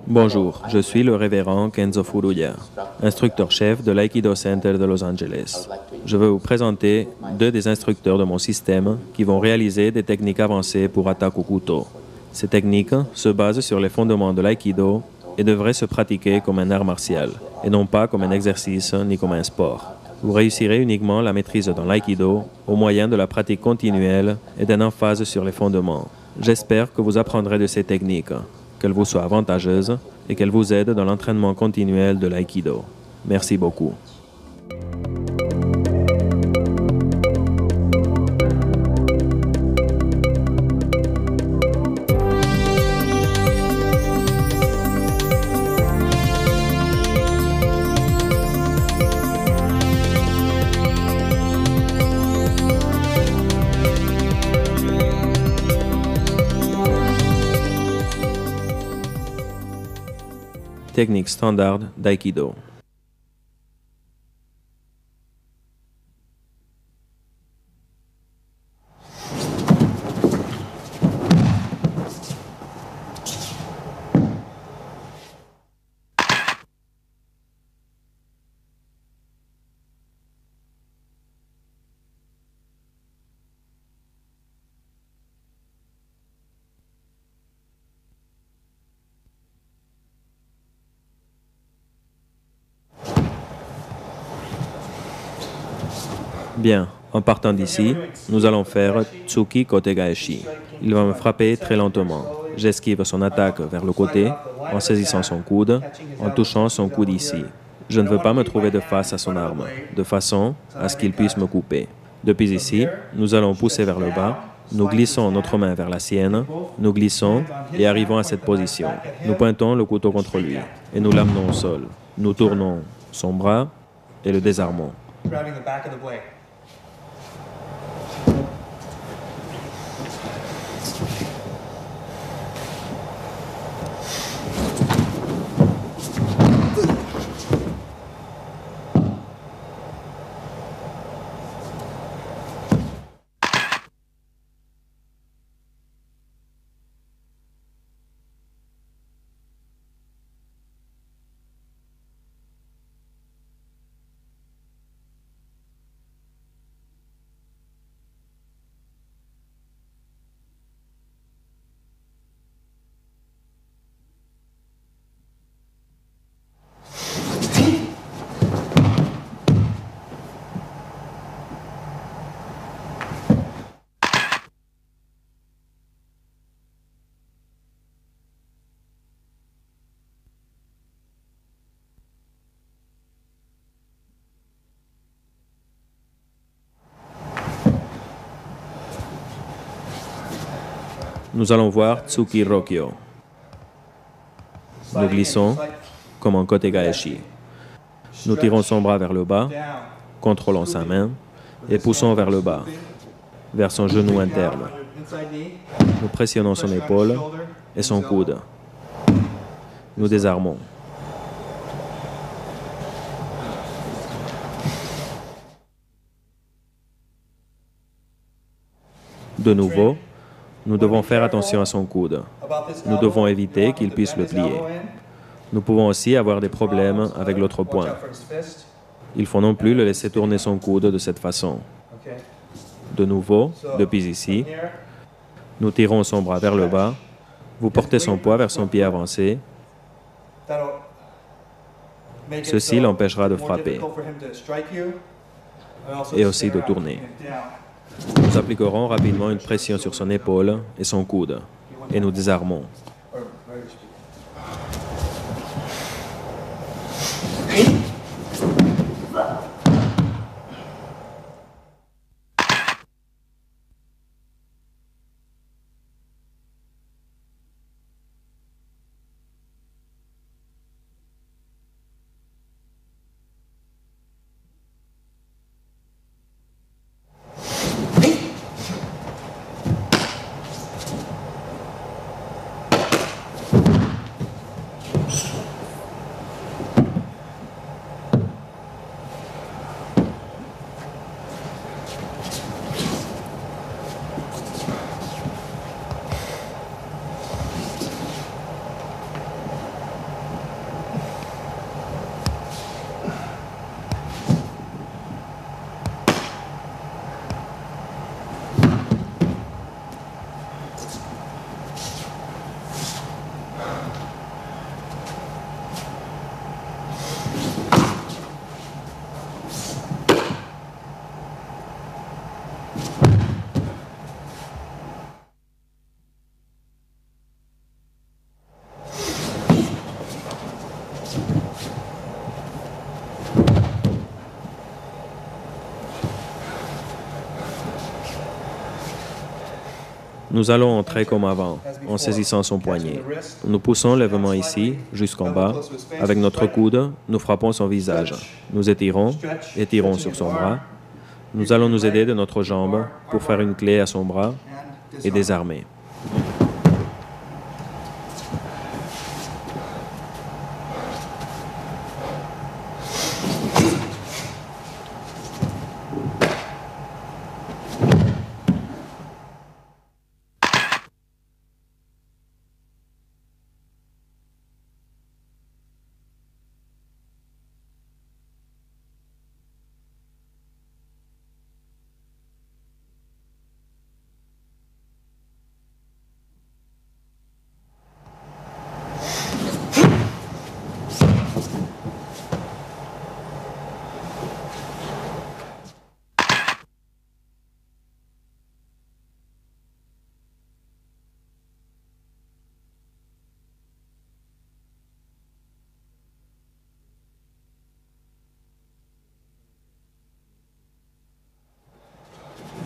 Bonjour, je suis le révérend Kenzo Furuya, instructeur-chef de l'Aikido Center de Los Angeles. Je veux vous présenter deux des instructeurs de mon système qui vont réaliser des techniques avancées pour attaque au couteau. Ces techniques se basent sur les fondements de l'Aikido et devraient se pratiquer comme un art martial, et non pas comme un exercice ni comme un sport. Vous réussirez uniquement la maîtrise dans l'Aikido au moyen de la pratique continuelle et d'une emphase sur les fondements. J'espère que vous apprendrez de ces techniques, qu'elles vous soient avantageuses et qu'elles vous aident dans l'entraînement continuel de l'Aikido. Merci beaucoup. Technique standard d'Aikido. Bien, en partant d'ici, nous allons faire Tsuki Kotegaeshi. Il va me frapper très lentement. J'esquive son attaque vers le côté, en saisissant son coude, en touchant son coude ici. Je ne veux pas me trouver de face à son arme, de façon à ce qu'il puisse me couper. Depuis ici, nous allons pousser vers le bas, nous glissons notre main vers la sienne, nous glissons et arrivons à cette position. Nous pointons le couteau contre lui et nous l'amenons au sol. Nous tournons son bras et le désarmons. Nous allons voir Tsuki Rokyo. Nous glissons comme en Kotegaeshi. Nous tirons son bras vers le bas, contrôlons sa main et poussons vers le bas, vers son genou interne. Nous pressionnons son épaule et son coude. Nous désarmons. De nouveau, nous devons faire attention à son coude. Nous devons éviter qu'il puisse le plier. Nous pouvons aussi avoir des problèmes avec l'autre poing. Il faut non plus le laisser tourner son coude de cette façon. De nouveau, depuis ici, nous tirons son bras vers le bas. Vous portez son poids vers son pied avancé. Ceci l'empêchera de frapper et aussi de tourner. Nous appliquerons rapidement une pression sur son épaule et son coude, et nous désarmons. Nous allons entrer comme avant, en saisissant son poignet. Nous poussons lèvement ici, jusqu'en bas. Avec notre coude, nous frappons son visage. Nous étirons sur son bras. Nous allons nous aider de notre jambe pour faire une clé à son bras et désarmer.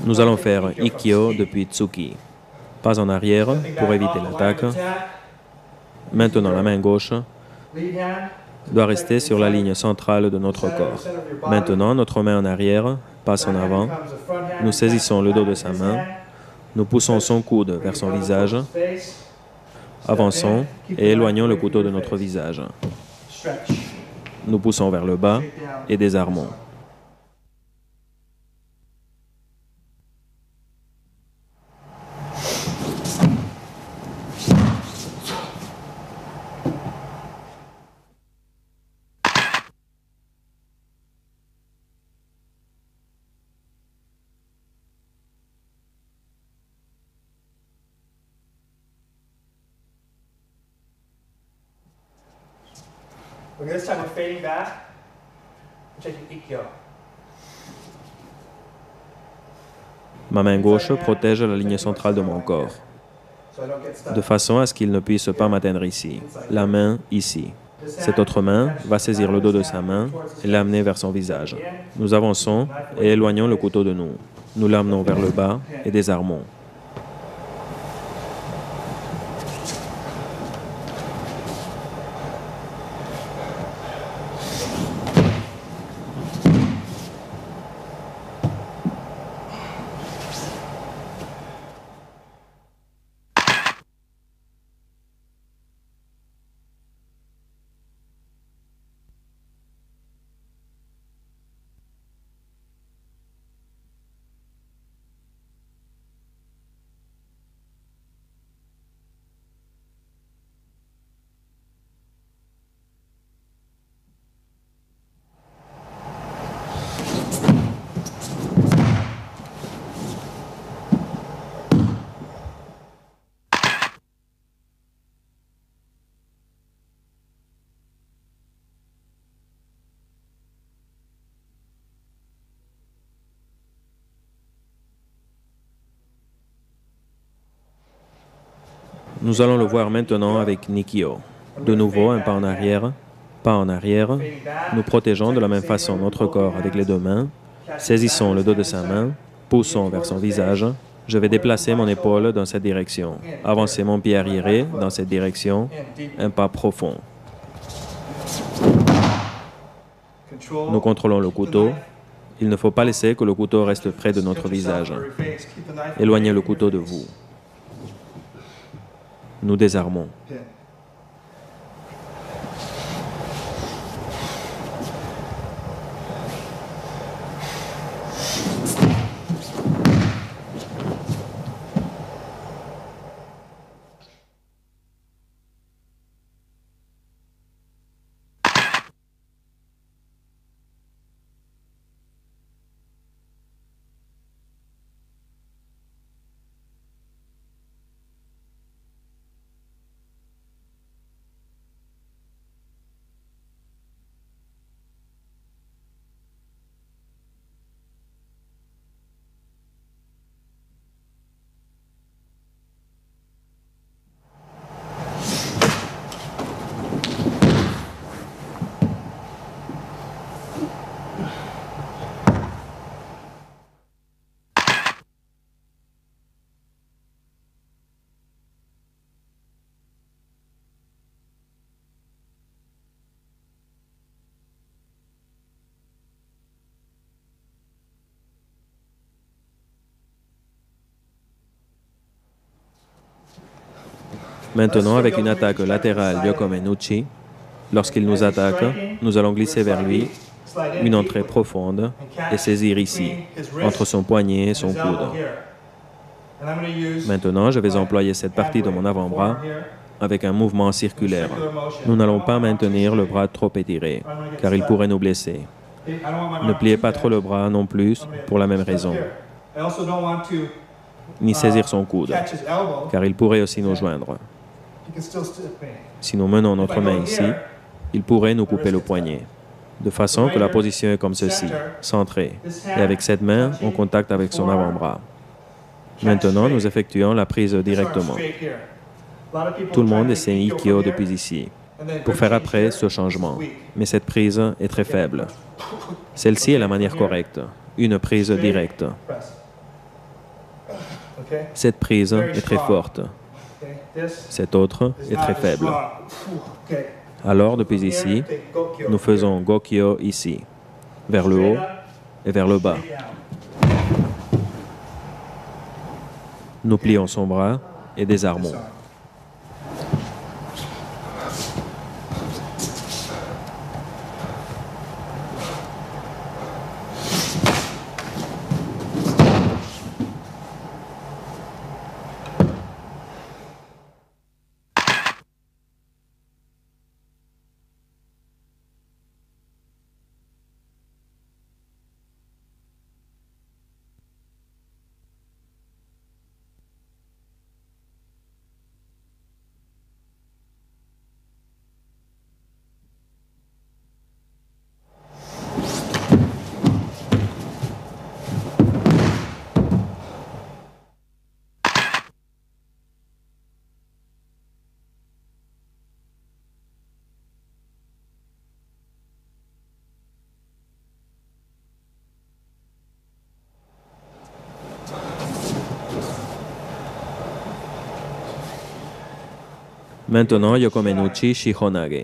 Nous allons faire Ikkyo depuis Tsuki. Pas en arrière pour éviter l'attaque. Maintenant, la main gauche doit rester sur la ligne centrale de notre corps. Maintenant, notre main en arrière passe en avant. Nous saisissons le dos de sa main. Nous poussons son coude vers son visage. Avançons et éloignons le couteau de notre visage. Nous poussons vers le bas et désarmons. Okay, this time we're fading back. We're taking Ikkyo. Ma main gauche protège la ligne centrale de mon corps, de façon à ce qu'il ne puisse pas m'atteindre ici. La main ici. Cette autre main va saisir le dos de sa main et l'amener vers son visage. Nous avançons et éloignons le couteau de nous. Nous l'amenons vers le bas et désarmons. Nous allons le voir maintenant avec Nikio. De nouveau, un pas en arrière. Nous protégeons de la même façon notre corps avec les deux mains. Saisissons le dos de sa main, poussons vers son visage. Je vais déplacer mon épaule dans cette direction. Avancer mon pied arriéré dans cette direction. Un pas profond. Nous contrôlons le couteau. Il ne faut pas laisser que le couteau reste près de notre visage. Éloignez le couteau de vous. Nous désarmons. Maintenant, avec une attaque latérale Yokomenuchi, lorsqu'il nous attaque, nous allons glisser vers lui une entrée profonde et saisir ici, entre son poignet et son coude. Maintenant, je vais employer cette partie de mon avant-bras avec un mouvement circulaire. Nous n'allons pas maintenir le bras trop étiré, car il pourrait nous blesser. Ne pliez pas trop le bras non plus pour la même raison, ni saisir son coude, car il pourrait aussi nous joindre. Si nous menons notre main ici, il pourrait nous couper le poignet, de façon que la position est comme ceci, centrée, et avec cette main en contact avec son avant-bras. Maintenant, nous effectuons la prise directement. Tout le monde essaie Ikkyo depuis ici, pour faire après ce changement, mais cette prise est très faible. Celle-ci est la manière correcte, une prise directe. Cette prise est très forte. Cette autre est très faible. Alors, depuis ici, nous faisons Gokyo ici, vers le haut et vers le bas. Nous plions son bras et désarmons. Maintenant, Yokomenuchi Shihonage.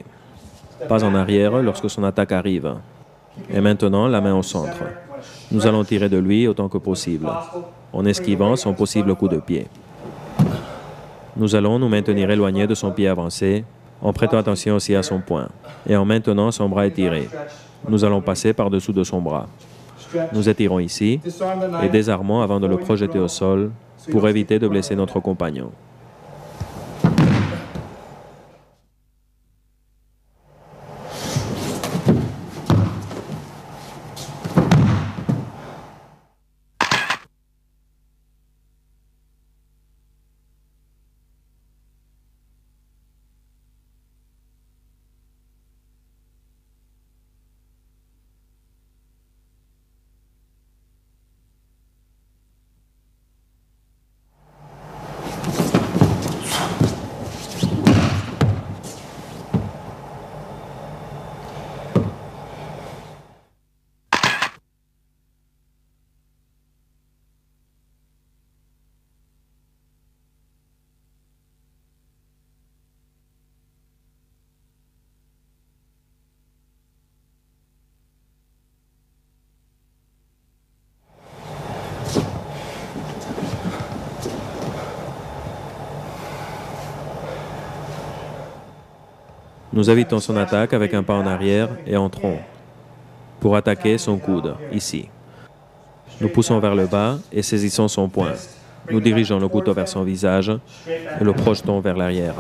Pas en arrière lorsque son attaque arrive. Et maintenant, la main au centre. Nous allons tirer de lui autant que possible, en esquivant son possible coup de pied. Nous allons nous maintenir éloignés de son pied avancé, en prêtant attention aussi à son poing, et en maintenant son bras étiré. Nous allons passer par-dessous de son bras. Nous étirons ici et désarmons avant de le projeter au sol pour éviter de blesser notre compagnon. Nous évitons son attaque avec un pas en arrière et entrons pour attaquer son coude, ici. Nous poussons vers le bas et saisissons son poing. Nous dirigeons le couteau vers son visage et le projetons vers l'arrière.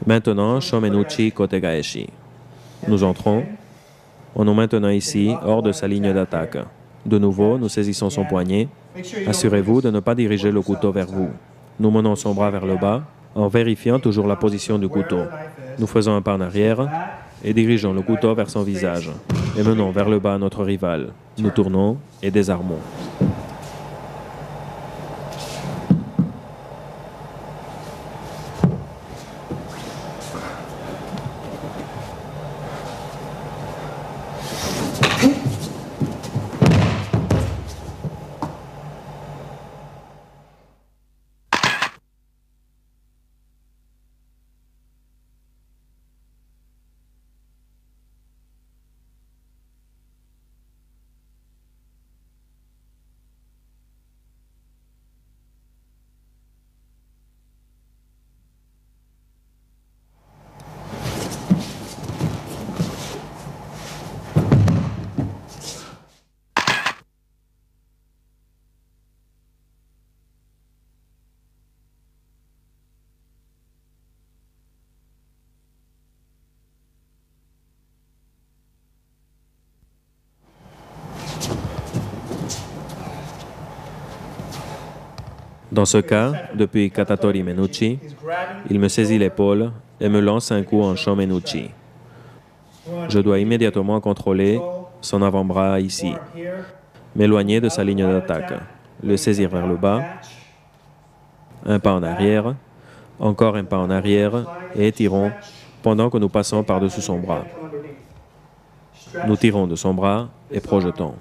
Maintenant, Shomenuchi Kotegaeshi. Nous entrons. On est maintenant ici, hors de sa ligne d'attaque. De nouveau, nous saisissons son poignet. Assurez-vous de ne pas diriger le couteau vers vous. Nous menons son bras vers le bas, en vérifiant toujours la position du couteau. Nous faisons un pas en arrière et dirigeons le couteau vers son visage et menons vers le bas notre rival. Nous tournons et désarmons. Dans ce cas, depuis Katatori Menuchi, il me saisit l'épaule et me lance un coup en Shomenuchi. Je dois immédiatement contrôler son avant-bras ici, m'éloigner de sa ligne d'attaque, le saisir vers le bas, un pas en arrière, encore un pas en arrière et étirons pendant que nous passons par-dessus son bras. Nous tirons de son bras et projetons.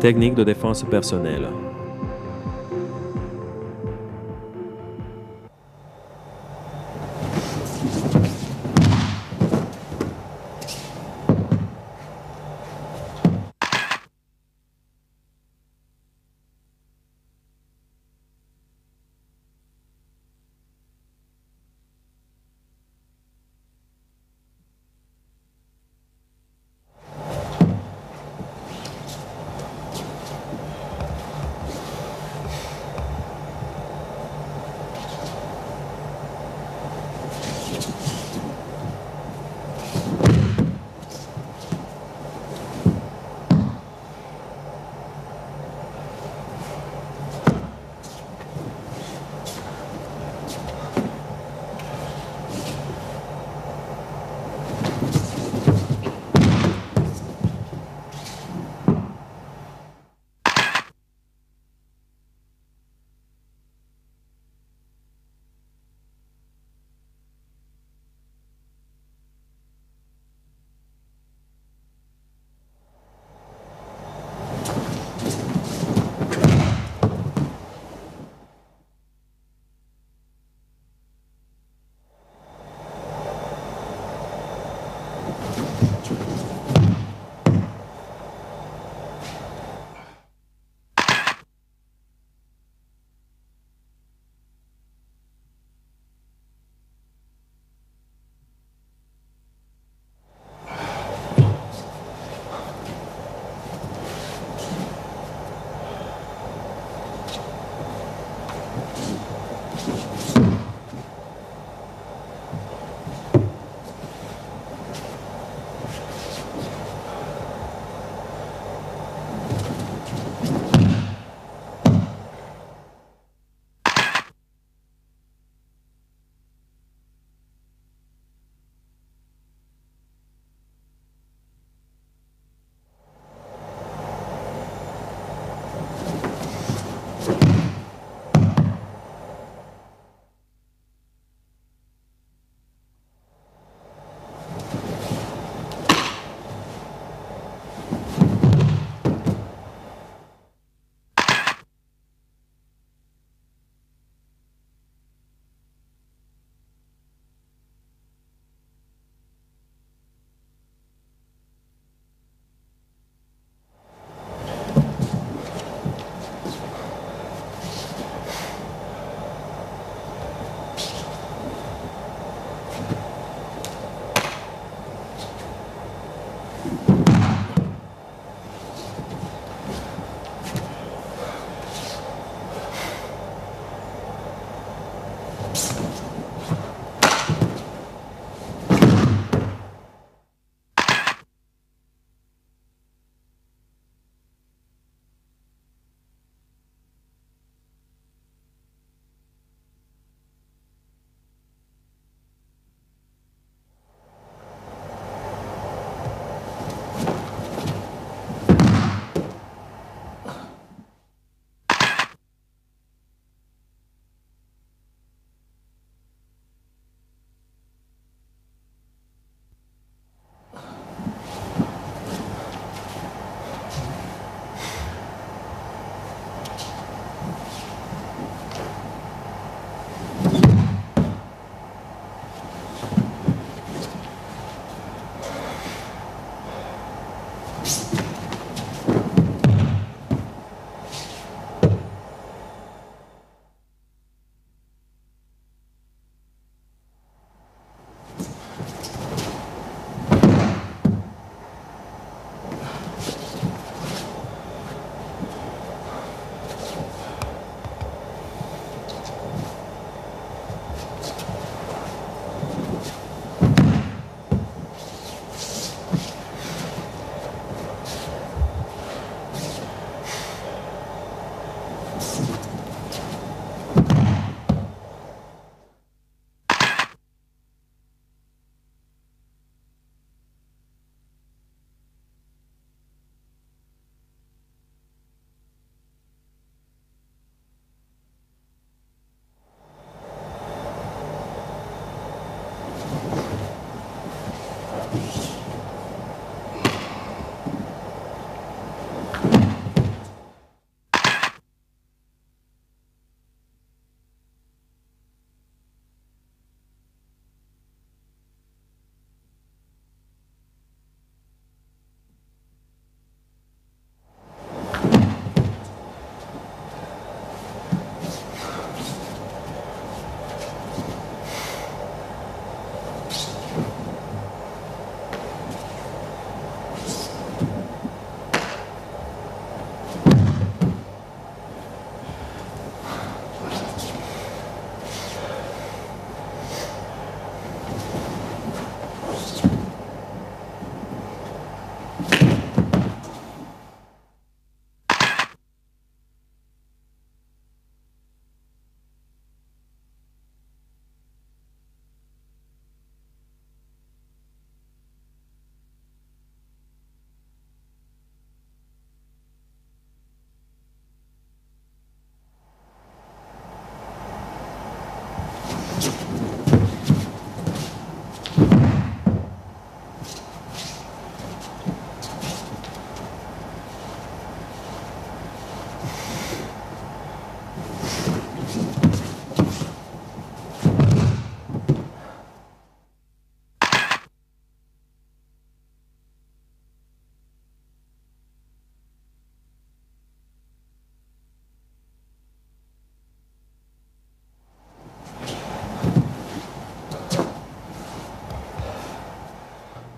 Technique de défense personnelle.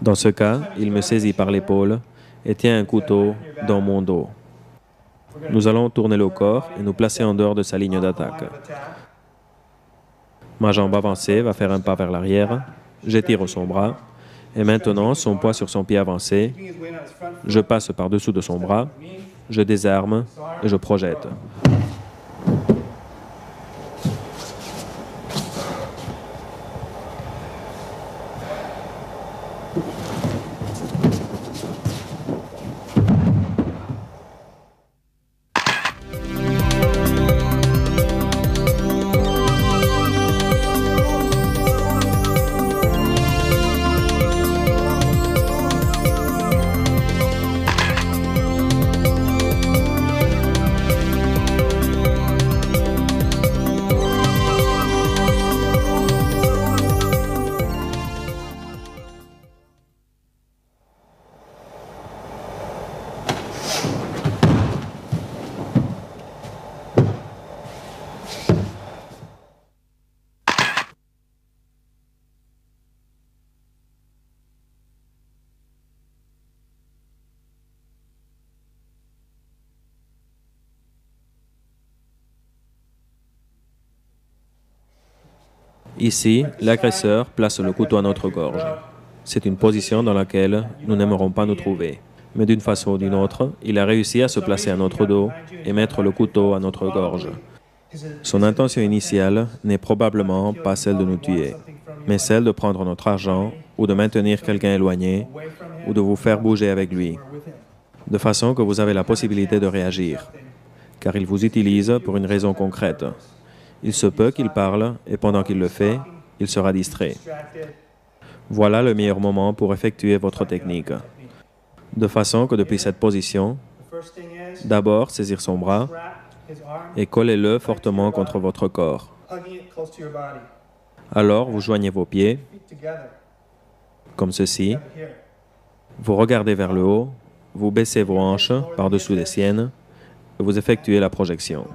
Dans ce cas, il me saisit par l'épaule et tient un couteau dans mon dos. Nous allons tourner le corps et nous placer en dehors de sa ligne d'attaque. Ma jambe avancée va faire un pas vers l'arrière, j'étire son bras, et maintenant, son poids sur son pied avancé, je passe par-dessous de son bras, je désarme et je projette. Ici, l'agresseur place le couteau à notre gorge. C'est une position dans laquelle nous n'aimerons pas nous trouver. Mais d'une façon ou d'une autre, il a réussi à se placer à notre dos et mettre le couteau à notre gorge. Son intention initiale n'est probablement pas celle de nous tuer, mais celle de prendre notre argent ou de maintenir quelqu'un éloigné ou de vous faire bouger avec lui, de façon que vous avez la possibilité de réagir, car il vous utilise pour une raison concrète. Il se peut qu'il parle et pendant qu'il le fait, il sera distrait. Voilà le meilleur moment pour effectuer votre technique. De façon que depuis cette position, d'abord saisir son bras et collez-le fortement contre votre corps. Alors, vous joignez vos pieds, comme ceci. Vous regardez vers le haut, vous baissez vos hanches par-dessous les siennes et vous effectuez la projection.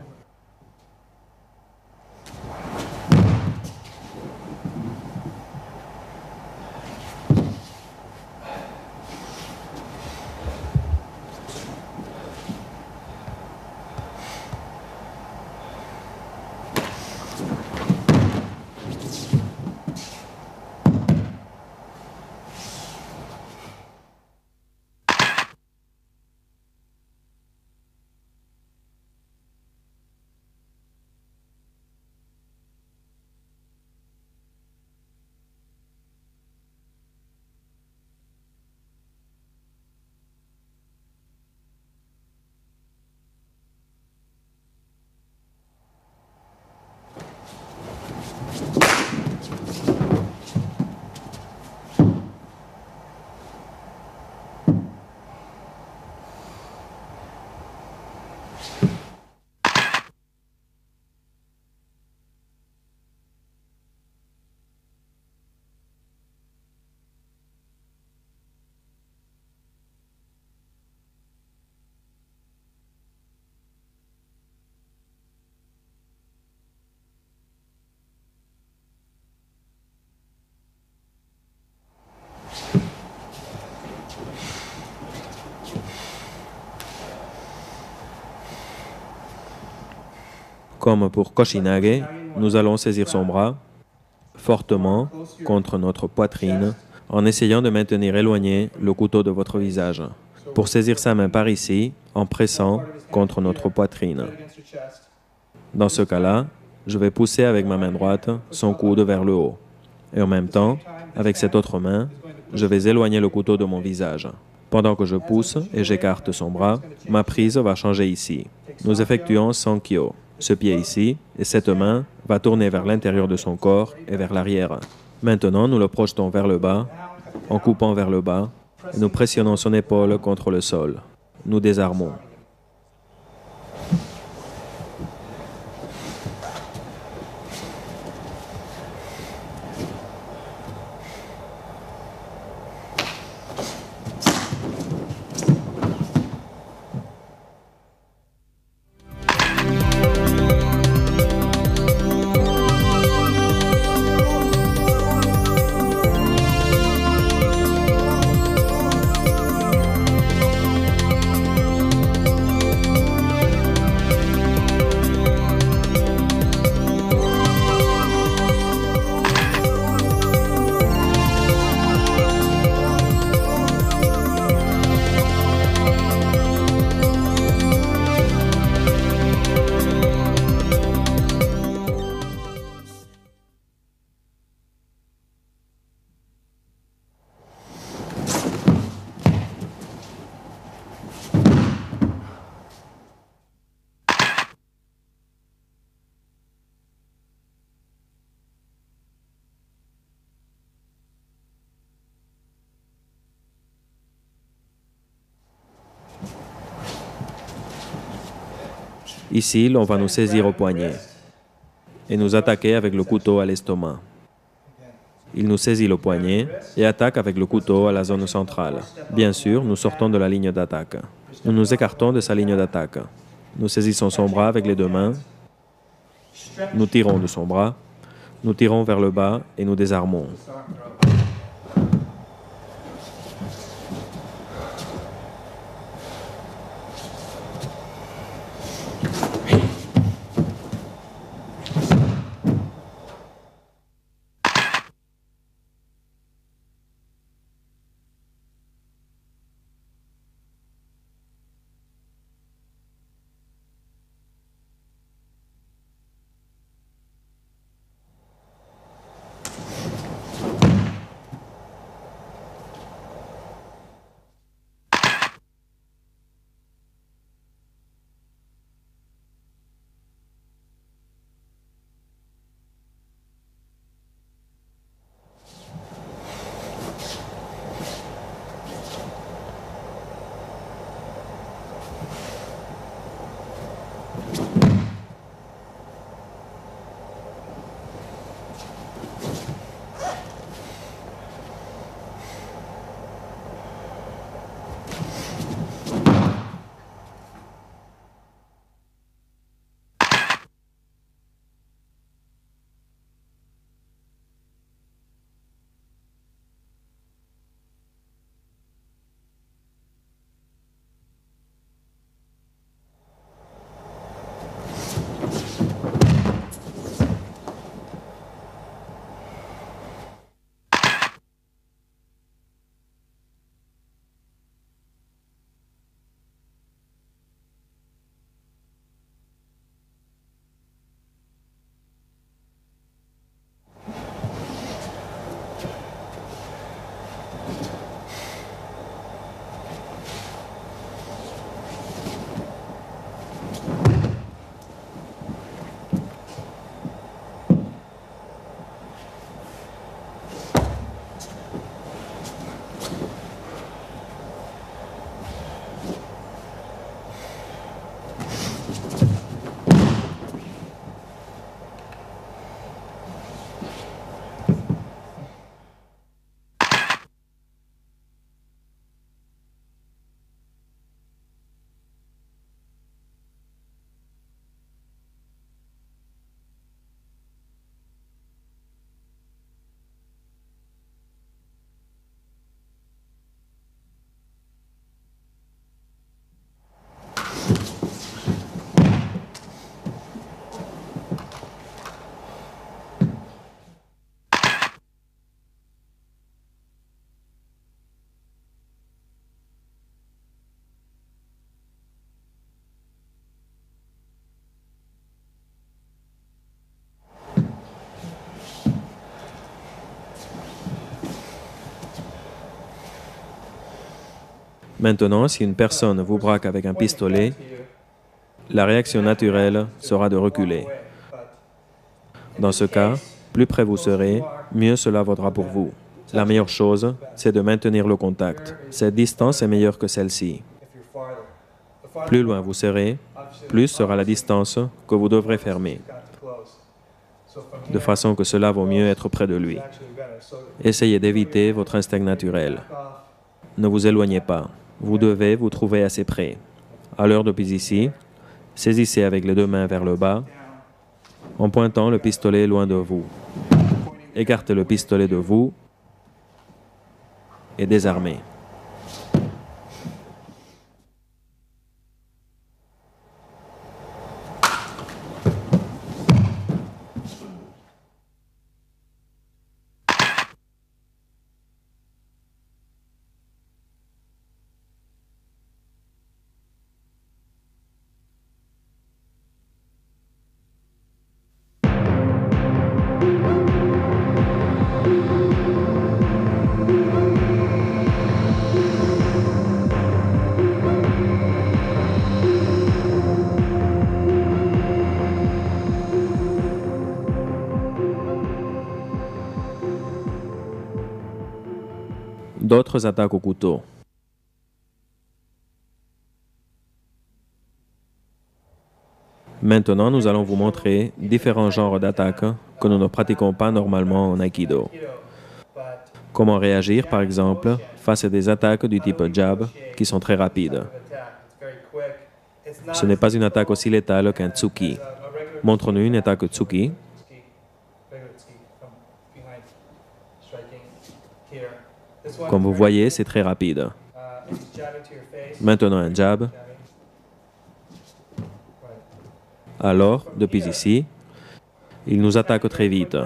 Comme pour Koshinage, nous allons saisir son bras fortement contre notre poitrine en essayant de maintenir éloigné le couteau de votre visage. Pour saisir sa main par ici, en pressant contre notre poitrine. Dans ce cas-là, je vais pousser avec ma main droite son coude vers le haut. Et en même temps, avec cette autre main, je vais éloigner le couteau de mon visage. Pendant que je pousse et j'écarte son bras, ma prise va changer ici. Nous effectuons Sankyo. Ce pied ici, et cette main va tourner vers l'intérieur de son corps et vers l'arrière. Maintenant, nous le projetons vers le bas, en coupant vers le bas, et nous pressionnons son épaule contre le sol. Nous désarmons. Ici, l'on va nous saisir au poignet et nous attaquer avec le couteau à l'estomac. Il nous saisit le poignet et attaque avec le couteau à la zone centrale. Bien sûr, nous sortons de la ligne d'attaque. Nous nous écartons de sa ligne d'attaque. Nous saisissons son bras avec les deux mains. Nous tirons de son bras. Nous tirons vers le bas et nous désarmons. Maintenant, si une personne vous braque avec un pistolet, la réaction naturelle sera de reculer. Dans ce cas, plus près vous serez, mieux cela vaudra pour vous. La meilleure chose, c'est de maintenir le contact. Cette distance est meilleure que celle-ci. Plus loin vous serez, plus sera la distance que vous devrez fermer, de façon que cela vaut mieux être près de lui. Essayez d'éviter votre instinct naturel. Ne vous éloignez pas. Vous devez vous trouver assez près. À l'heure de PZC, saisissez avec les deux mains vers le bas, en pointant le pistolet loin de vous. Écartez le pistolet de vous et désarmez. D'autres attaques au couteau. Maintenant, nous allons vous montrer différents genres d'attaques que nous ne pratiquons pas normalement en Aikido. Comment réagir, par exemple, face à des attaques du type jab qui sont très rapides. Ce n'est pas une attaque aussi létale qu'un tsuki. Montre-nous une attaque tsuki. Comme vous voyez, c'est très rapide. Maintenant, un jab. Alors, depuis ici, il nous attaque très vite.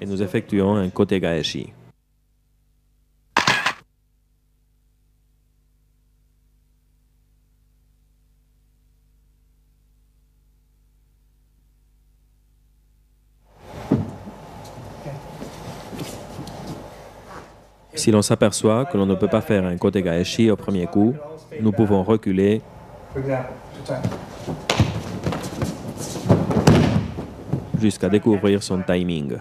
Et nous effectuons un kotegaeshi. Si l'on s'aperçoit que l'on ne peut pas faire un kotegaeshi au premier coup, nous pouvons reculer jusqu'à découvrir son timing.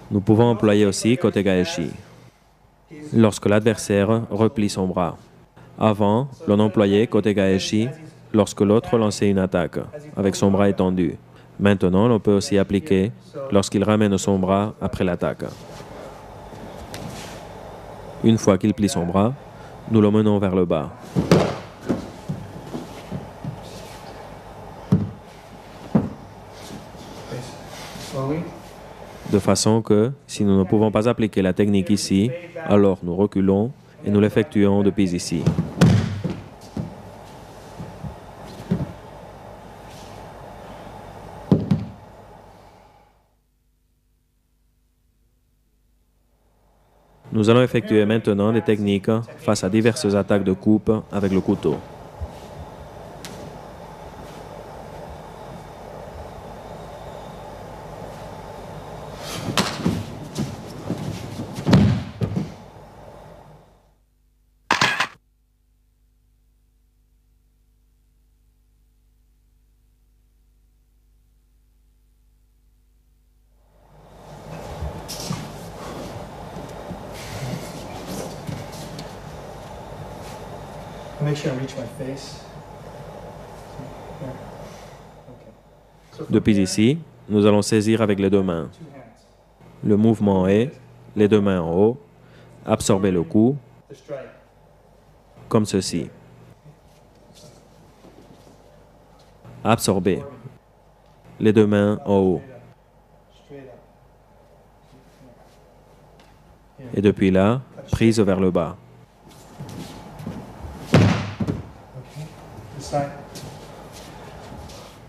Nous pouvons employer aussi kotegaeshi, lorsque l'adversaire replie son bras. Avant, l'on employait kotegaeshi lorsque l'autre lançait une attaque, avec son bras étendu. Maintenant, l'on peut aussi appliquer lorsqu'il ramène son bras après l'attaque. Une fois qu'il plie son bras, nous le menons vers le bas. De façon que, si nous ne pouvons pas appliquer la technique ici, alors nous reculons et nous l'effectuons depuis ici. Nous allons effectuer maintenant des techniques face à diverses attaques de coupe avec le couteau. Make sure I reach my face. Depuis ici, nous allons saisir avec les deux mains. Le mouvement est les deux mains en haut, absorber le coup, comme ceci. absorber. Les deux mains en haut. Straight up. Et depuis là, prise vers le bas. Okay. This side.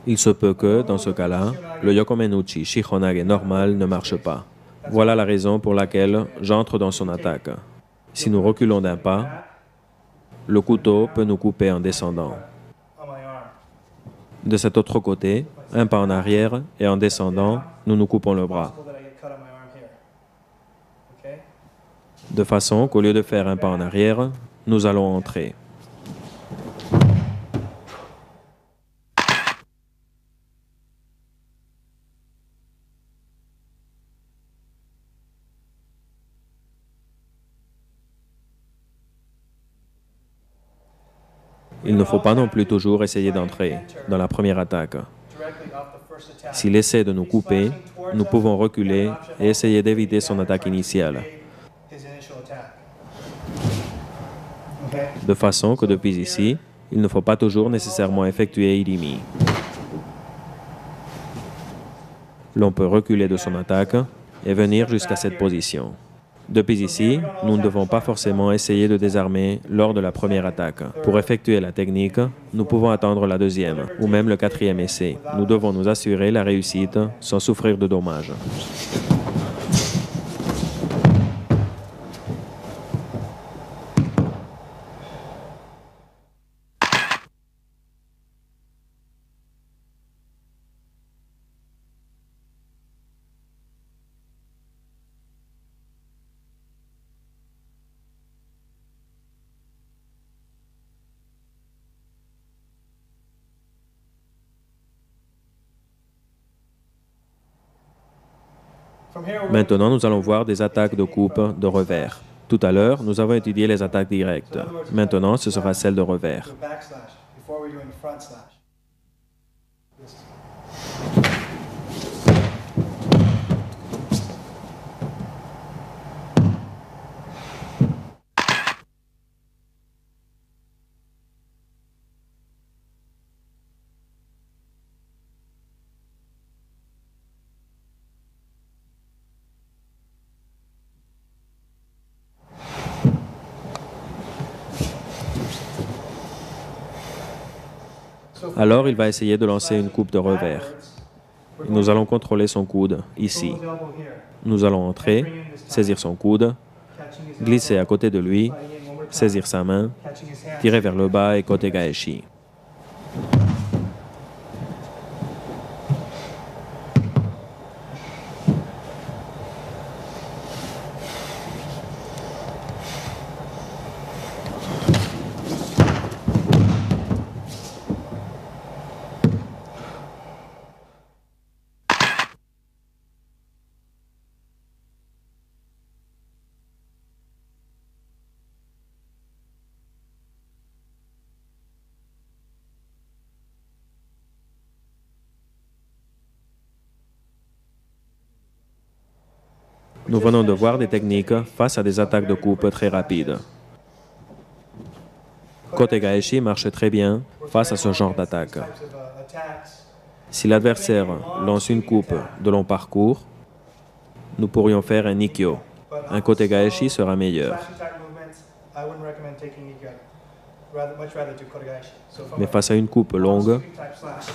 Il se peut que, dans ce cas-là, le Yokomenuchi Shihonage normal ne marche pas. Voilà la raison pour laquelle j'entre dans son attaque. Si nous reculons d'un pas, le couteau peut nous couper en descendant. On my arm. De cet autre côté, un pas en arrière et en descendant, nous nous coupons le bras. Possible that I get cut on my arm here. Okay? De façon qu'au lieu de faire un pas en arrière, nous allons entrer. Il ne faut pas non plus toujours essayer d'entrer dans la première attaque. Directly off the first attack. S'il essaie de nous couper, nous pouvons reculer et essayer d'éviter son attaque initiale, His initial attack. Okay? de façon que depuis ici, il ne faut pas toujours nécessairement effectuer Irimi. L'on peut reculer de son attaque et venir jusqu'à cette position. Depuis ici, nous ne devons pas forcément essayer de désarmer lors de la première attaque. Pour effectuer la technique, nous pouvons attendre la deuxième ou même le quatrième essai. Nous devons nous assurer la réussite sans souffrir de dommages. From here, we're Maintenant, nous allons voir des attaques de coupe de revers. Tout à l'heure, nous avons étudié les attaques directes. Maintenant, ce sera celle de revers. do a back slash before we're doing the front slash. This. Alors, il va essayer de lancer une coupe de revers. Et nous allons contrôler son coude, ici. Pull his elbow here. Nous allons entrer, saisir son coude, Catching his glisser à côté de lui, sliding in one more time. saisir sa main, Catching his hand. tirer vers le bas et côté gaeshi. Nous venons de voir des techniques face à des attaques de coupe très rapides. Kote gaeshi marche très bien face à ce genre d'attaque. Types of attacks. Si l'adversaire lance une coupe de long parcours, nous pourrions faire un ikkyo. Un kote gaeshi sera meilleur. Slashing type movements, I wouldn't recommend taking Ikyo. Much rather do kotegaeshi. So from Mais face à une coupe longue, sweep type slash.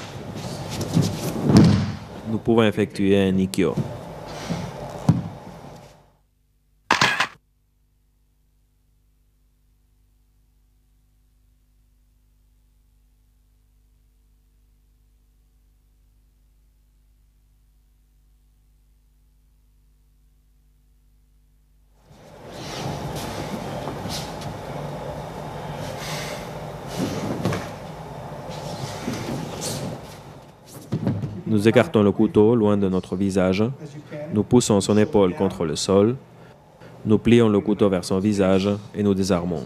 nous pouvons effectuer un ikkyo. Nous écartons le couteau loin de notre visage, As you can. nous poussons son épaule contre le sol, nous plions le couteau vers son visage et nous désarmons.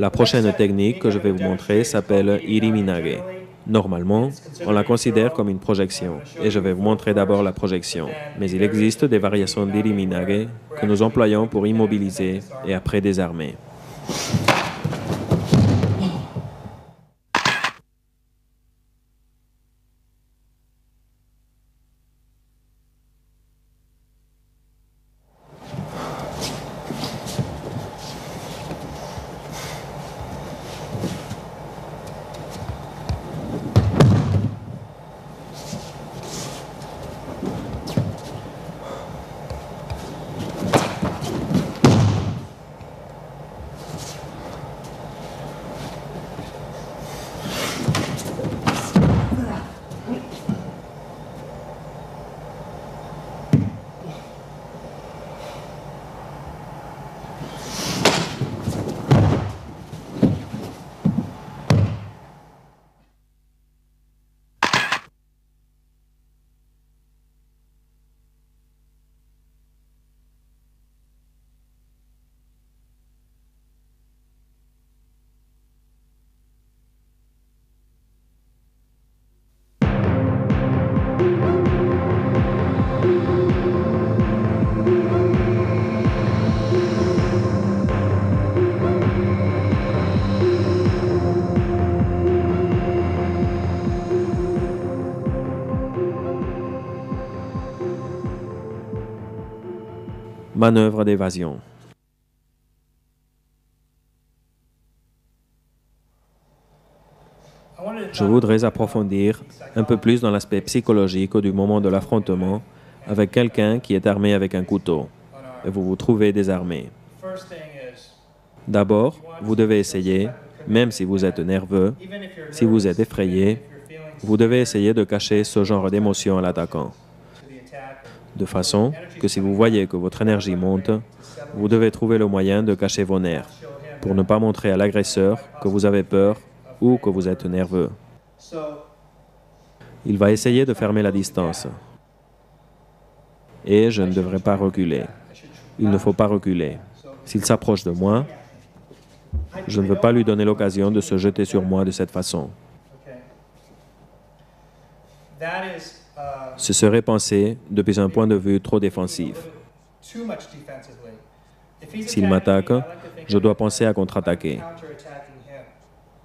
La prochaine technique que je vais vous montrer s'appelle Iriminage. Normalement, on la considère comme une projection, et je vais vous montrer d'abord la projection. Mais il existe des variations d'Iriminage que nous employons pour immobiliser et après désarmer. Manœuvre d'évasion. Je voudrais approfondir un peu plus dans l'aspect psychologique du moment de l'affrontement avec quelqu'un qui est armé avec un couteau et vous vous trouvez désarmé. D'abord, vous devez essayer, même si vous êtes nerveux, si vous êtes effrayé, vous devez essayer de cacher ce genre d'émotion à l'attaquant. De façon que si vous voyez que votre énergie monte, vous devez trouver le moyen de cacher vos nerfs pour ne pas montrer à l'agresseur que vous avez peur ou que vous êtes nerveux. Il va essayer de fermer la distance. Et je ne devrais pas reculer. Il ne faut pas reculer. S'il s'approche de moi, je ne veux pas lui donner l'occasion de se jeter sur moi de cette façon. Ce serait penser depuis un point de vue trop défensif. S'il m'attaque, je dois penser à contre-attaquer.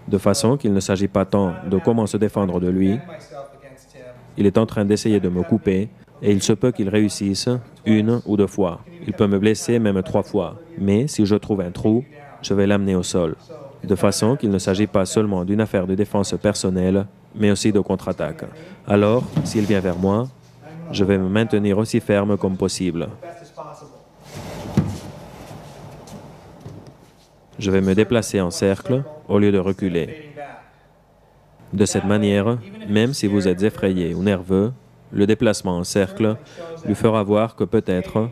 De façon qu'il ne s'agit pas tant de comment se défendre de lui. Il est en train d'essayer de me couper et il se peut qu'il réussisse une ou deux fois. Il peut me blesser même 3 fois. Mais si je trouve un trou, je vais l'amener au sol. De façon qu'il ne s'agit pas seulement d'une affaire de défense personnelle, mais aussi de contre-attaque. Alors, s'il vient vers moi, je vais me maintenir aussi ferme comme possible. Je vais me déplacer en cercle au lieu de reculer. De cette manière, même si vous êtes effrayé ou nerveux, le déplacement en cercle lui fera voir que peut-être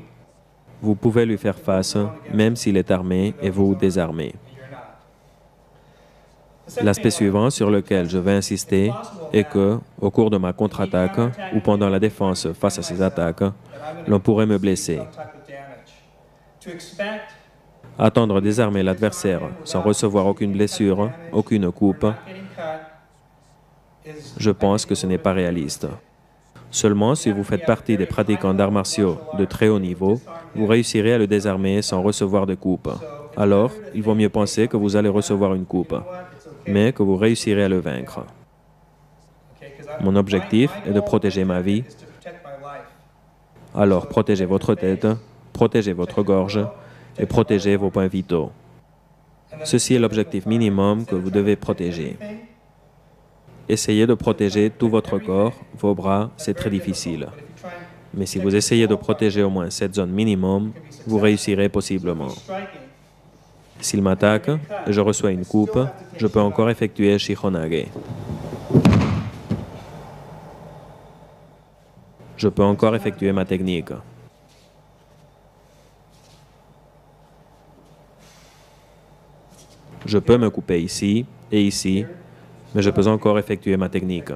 vous pouvez lui faire face, même s'il est armé et vous désarmez. L'aspect suivant sur lequel je vais insister est que, au cours de ma contre-attaque ou pendant la défense face à ces attaques, l'on pourrait me blesser. Attendre désarmer l'adversaire sans recevoir aucune blessure, aucune coupe, je pense que ce n'est pas réaliste. Seulement si vous faites partie des pratiquants d'arts martiaux de très haut niveau, vous réussirez à le désarmer sans recevoir de coupe. Alors, il vaut mieux penser que vous allez recevoir une coupe, mais que vous réussirez à le vaincre. Mon objectif est de protéger ma vie. Alors, protégez votre tête, protégez votre gorge et protégez vos points vitaux. Ceci est l'objectif minimum que vous devez protéger. Essayez de protéger tout votre corps, vos bras, c'est très difficile. Mais si vous essayez de protéger au moins cette zone minimum, vous réussirez possiblement. S'il m'attaque et je reçois une coupe, je peux encore effectuer Shihonage. Je peux encore effectuer ma technique. Je peux me couper ici et ici, mais je peux encore effectuer ma technique.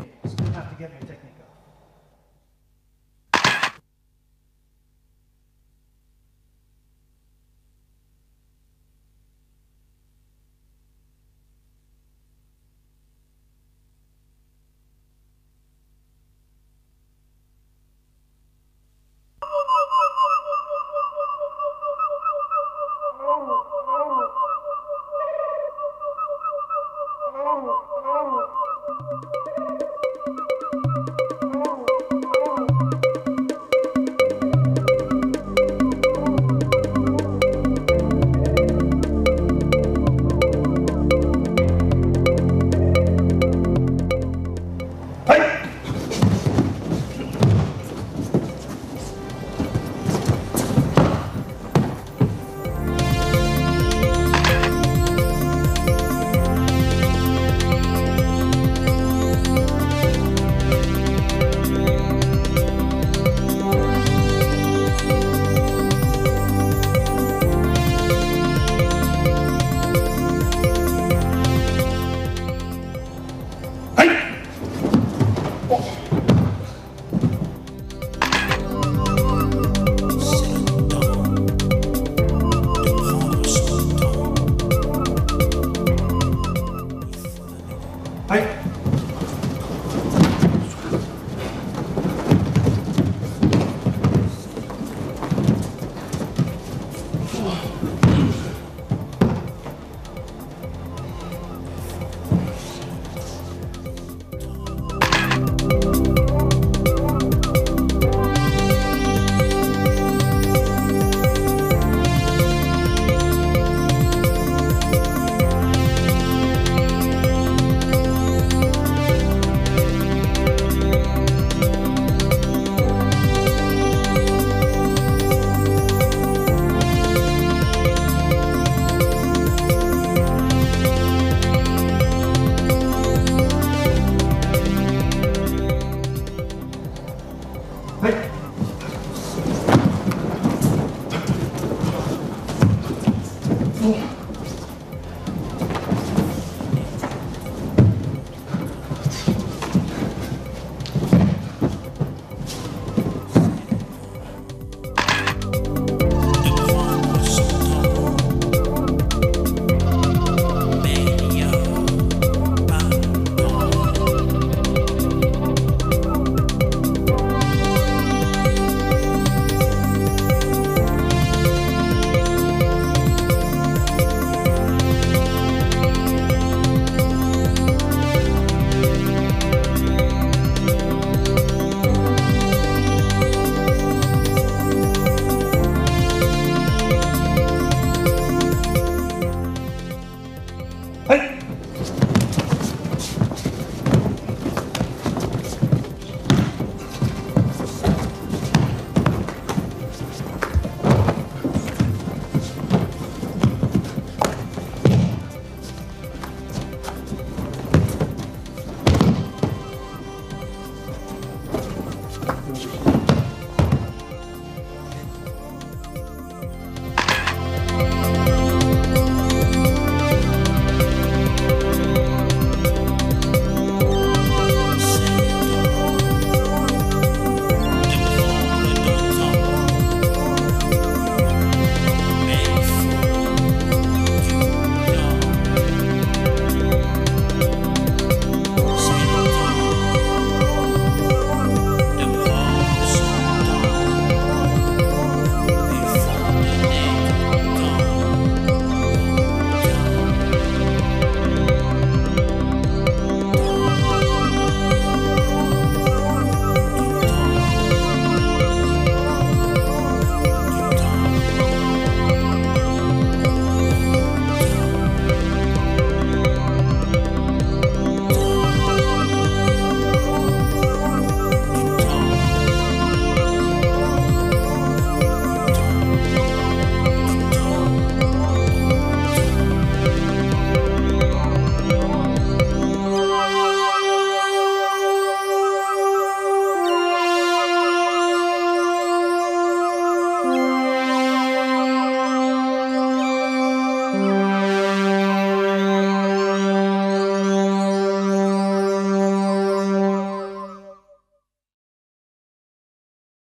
Hey.